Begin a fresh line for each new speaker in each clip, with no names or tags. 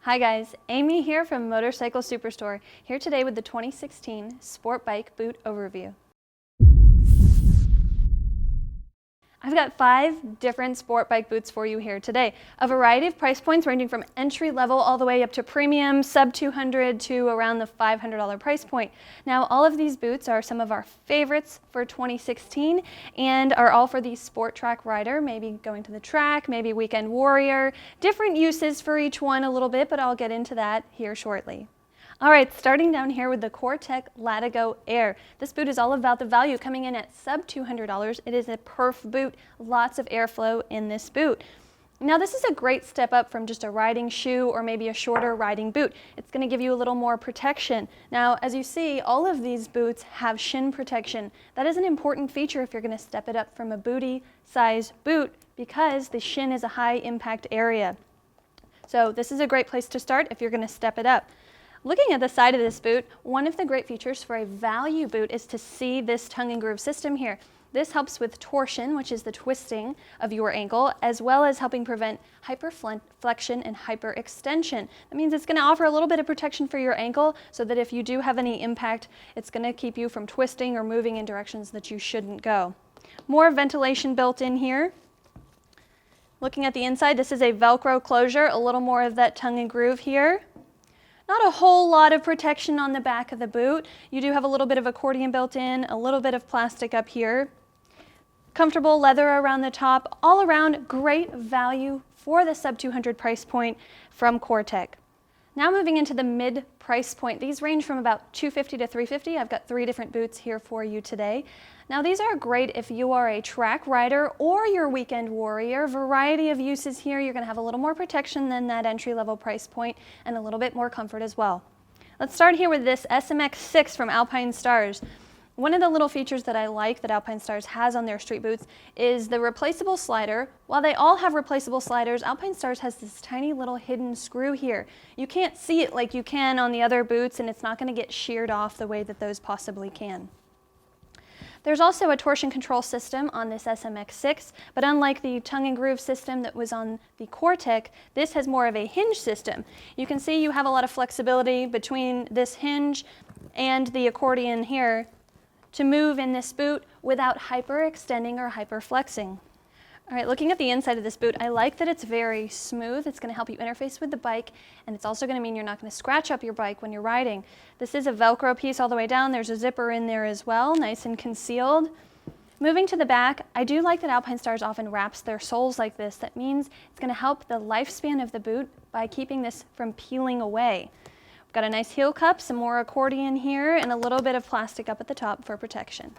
Hi guys, Amy here from Motorcycle Superstore, here today with the 2016 Sportbike boot overview. I've got 5 different sport bike boots for you here today. A variety of price points ranging from entry level all the way up to premium, sub $200 to around the $500 price point. Now all of these boots are some of our favorites for 2016 and are all for the sport track rider, maybe going to the track, maybe weekend warrior. Different uses for each one a little bit, but I'll get into that here shortly. All right, starting down here with the Cortech Latigo Air. This boot is all about the value, coming in at sub $200. It is a perf boot, lots of airflow in this boot. Now this is a great step up from just a riding shoe or maybe a shorter riding boot. It's going to give you a little more protection. Now as you see, all of these boots have shin protection. That is an important feature if you're going to step it up from a booty size boot because the shin is a high impact area. So this is a great place to start if you're going to step it up. Looking at the side of this boot, one of the great features for a value boot is to see this tongue and groove system here. This helps with torsion, which is the twisting of your ankle, as well as helping prevent hyperflexion and hyperextension. That means it's going to offer a little bit of protection for your ankle so that if you do have any impact, it's going to keep you from twisting or moving in directions that you shouldn't go. More ventilation built in here. Looking at the inside, this is a Velcro closure, a little more of that tongue and groove here. Not a whole lot of protection on the back of the boot. You do have a little bit of accordion built in, a little bit of plastic up here. Comfortable leather around the top. All around, great value for the sub $200 price point from Cortech. Now moving into the mid price point. These range from about $250 to $350. I've got 3 different boots here for you today. Now these are great if you are a track rider or your weekend warrior. Variety of uses here. You're going to have a little more protection than that entry level price point and a little bit more comfort as well. Let's start here with this SMX6 from Alpinestars. One of the little features that I like that Alpinestars has on their street boots is the replaceable slider. While they all have replaceable sliders, Alpinestars has this tiny little hidden screw here. You can't see it like you can on the other boots, and it's not going to get sheared off the way that those possibly can. There's also a torsion control system on this SMX6, but unlike the tongue and groove system that was on the Cortech, this has more of a hinge system. You can see you have a lot of flexibility between this hinge and the accordion here to move in this boot without hyperextending or hyperflexing. All right, looking at the inside of this boot, I like that it's very smooth. It's going to help you interface with the bike, and it's also going to mean you're not going to scratch up your bike when you're riding. This is a Velcro piece all the way down. There's a zipper in there as well, nice and concealed. Moving to the back, I do like that Alpinestars often wraps their soles like this. That means it's going to help the lifespan of the boot by keeping this from peeling away. We've got a nice heel cup, some more accordion here, and a little bit of plastic up at the top for protection.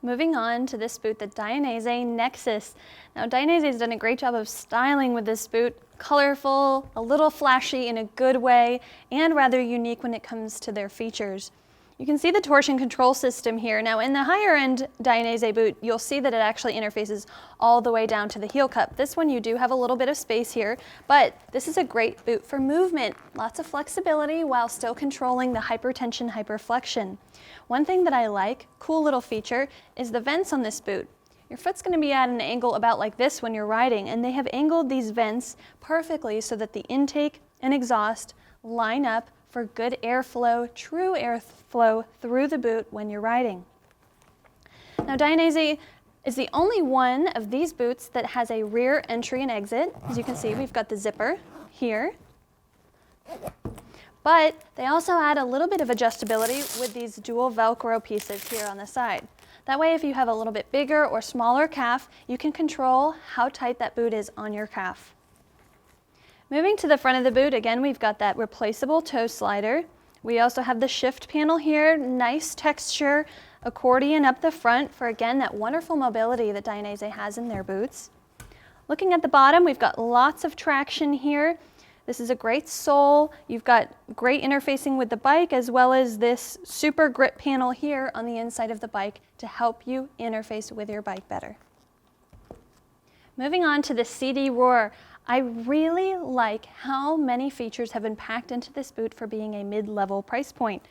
Moving on to this boot, the Dainese Nexus. Now Dainese has done a great job of styling with this boot. Colorful, a little flashy in a good way, and rather unique when it comes to their features. You can see the torsion control system here. Now in the higher end Dainese boot, you'll see that it actually interfaces all the way down to the heel cup. This one you do have a little bit of space here, but this is a great boot for movement. Lots of flexibility while still controlling the hypertension, hyperflexion. One thing that I like, cool little feature, is the vents on this boot. Your foot's going to be at an angle about like this when you're riding, and they have angled these vents perfectly so that the intake and exhaust line up for good airflow, true airflow through the boot when you're riding. Now Dainese is the only one of these boots that has a rear entry and exit. As you can see, we've got the zipper here. But they also add a little bit of adjustability with these dual Velcro pieces here on the side. That way if you have a little bit bigger or smaller calf, you can control how tight that boot is on your calf. Moving to the front of the boot, again, we've got that replaceable toe slider. We also have the shift panel here, nice texture, accordion up the front for, again, that wonderful mobility that Dainese has in their boots. Looking at the bottom, we've got lots of traction here. This is a great sole. You've got great interfacing with the bike, as well as this super grip panel here on the inside of the bike to help you interface with your bike better. Moving on to the Sidi Roar. I really like how many features have been packed into this boot for being a mid-level price point.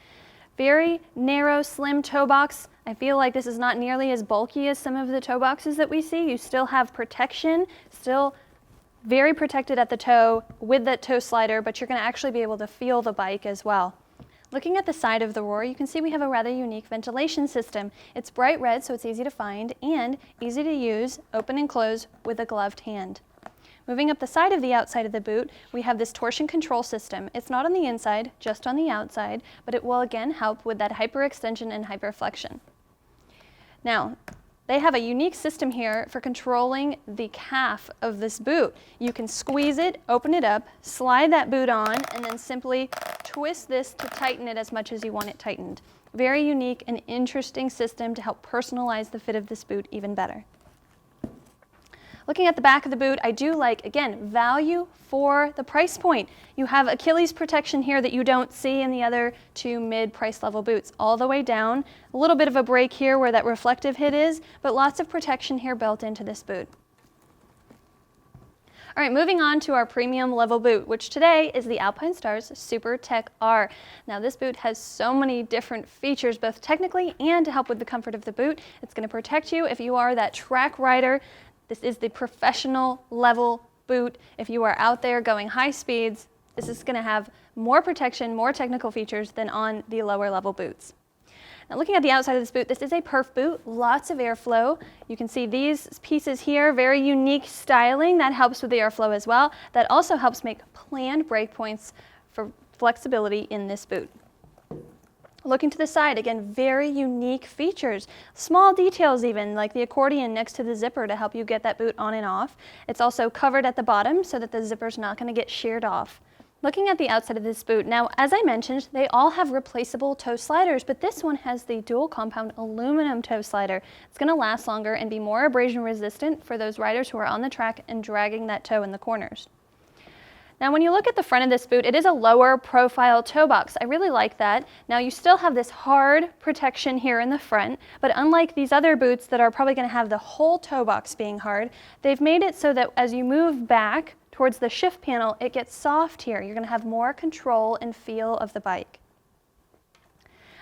Very narrow, slim toe box. I feel like this is not nearly as bulky as some of the toe boxes that we see. You still have protection, still very protected at the toe with that toe slider, but you're going to actually be able to feel the bike as well. Looking at the side of the Roar, you can see we have a rather unique ventilation system. It's bright red, so it's easy to find and easy to use, open and close with a gloved hand. Moving up the side of the outside of the boot, we have this torsion control system. It's not on the inside, just on the outside, but it will again help with that hyperextension and hyperflexion. Now, they have a unique system here for controlling the calf of this boot. You can squeeze it, open it up, slide that boot on, and then simply twist this to tighten it as much as you want it tightened. Very unique and interesting system to help personalize the fit of this boot even better. Looking at the back of the boot, I do like, again, value for the price point. You have Achilles protection here that you don't see in the other two mid-price level boots. All the way down, a little bit of a break here where that reflective hit is, but lots of protection here built into this boot. All right, moving on to our premium level boot, which today is the Alpinestars Supertech R. Now this boot has so many different features, both technically and to help with the comfort of the boot. It's going to protect you if you are that track rider. This is the professional level boot. If you are out there going high speeds, this is going to have more protection, more technical features than on the lower level boots. Now looking at the outside of this boot, this is a perf boot, lots of airflow. You can see these pieces here, very unique styling. That helps with the airflow as well. That also helps make planned brake points for flexibility in this boot. Looking to the side, again, very unique features. Small details even, like the accordion next to the zipper to help you get that boot on and off. It's also covered at the bottom so that the zipper's not going to get sheared off. Looking at the outside of this boot, now as I mentioned, they all have replaceable toe sliders, but this one has the dual compound aluminum toe slider. It's going to last longer and be more abrasion resistant for those riders who are on the track and dragging that toe in the corners. Now when you look at the front of this boot, it is a lower profile toe box. I really like that. Now you still have this hard protection here in the front, but unlike these other boots that are probably going to have the whole toe box being hard, they've made it so that as you move back towards the shift panel, it gets soft here. You're going to have more control and feel of the bike.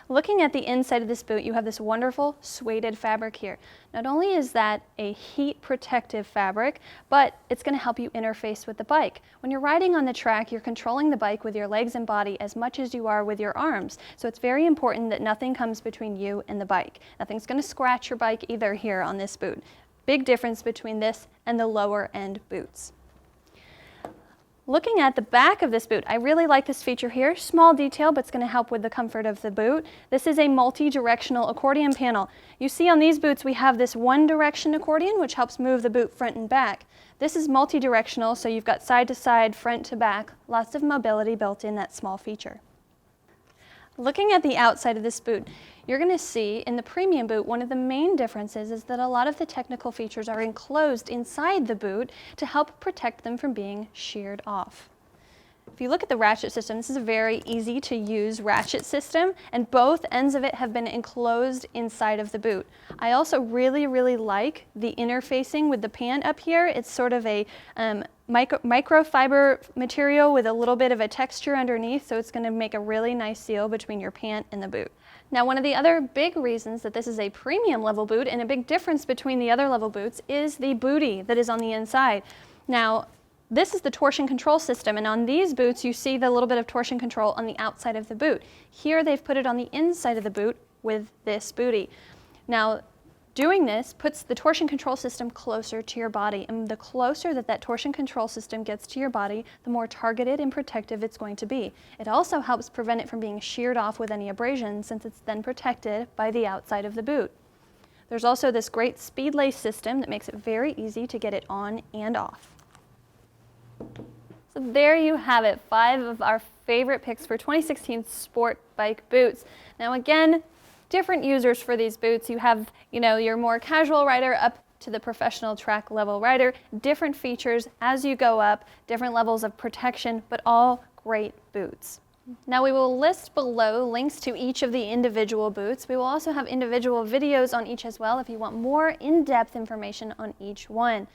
Looking at the inside of this boot, you have this wonderful suede fabric here. Not only is that a heat protective fabric, but it's going to help you interface with the bike. When you're riding on the track, you're controlling the bike with your legs and body as much as you are with your arms. So it's very important that nothing comes between you and the bike. Nothing's going to scratch your bike either here on this boot. Big difference between this and the lower end boots. Looking at the back of this boot, I really like this feature here. Small detail, but it's going to help with the comfort of the boot. This is a multi-directional accordion panel. You see on these boots we have this one direction accordion which helps move the boot front and back. This is multi-directional, so you've got side to side, front to back, lots of mobility built in that small feature. Looking at the outside of this boot, you're going to see in the premium boot, one of the main differences is that a lot of the technical features are enclosed inside the boot to help protect them from being sheared off. If you look at the ratchet system, this is a very easy to use ratchet system, and both ends of it have been enclosed inside of the boot. I also really like the interfacing with the pant up here. It's sort of a microfiber material with a little bit of a texture underneath, so it's going to make a really nice seal between your pant and the boot. Now, one of the other big reasons that this is a premium level boot and a big difference between the other level boots is the bootie that is on the inside. Now, this is the torsion control system, and on these boots you see the little bit of torsion control on the outside of the boot. Here they've put it on the inside of the boot with this bootie. Now, doing this puts the torsion control system closer to your body, and the closer that torsion control system gets to your body, the more targeted and protective it's going to be. It also helps prevent it from being sheared off with any abrasion, since it's then protected by the outside of the boot. There's also this great speed lace system that makes it very easy to get it on and off. So there you have it, 5 of our favorite picks for 2016 sport bike boots. Now again, different users for these boots. You have, your more casual rider up to the professional track level rider, different features as you go up, different levels of protection, but all great boots. Now we will list below links to each of the individual boots. We will also have individual videos on each as well if you want more in-depth information on each one.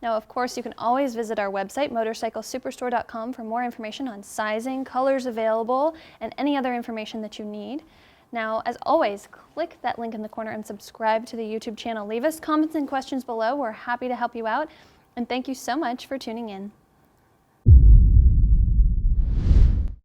Now, of course, you can always visit our website, motorcyclesuperstore.com, for more information on sizing, colors available, and any other information that you need. Now, as always, click that link in the corner and subscribe to the YouTube channel. Leave us comments and questions below. We're happy to help you out. And thank you so much for tuning in.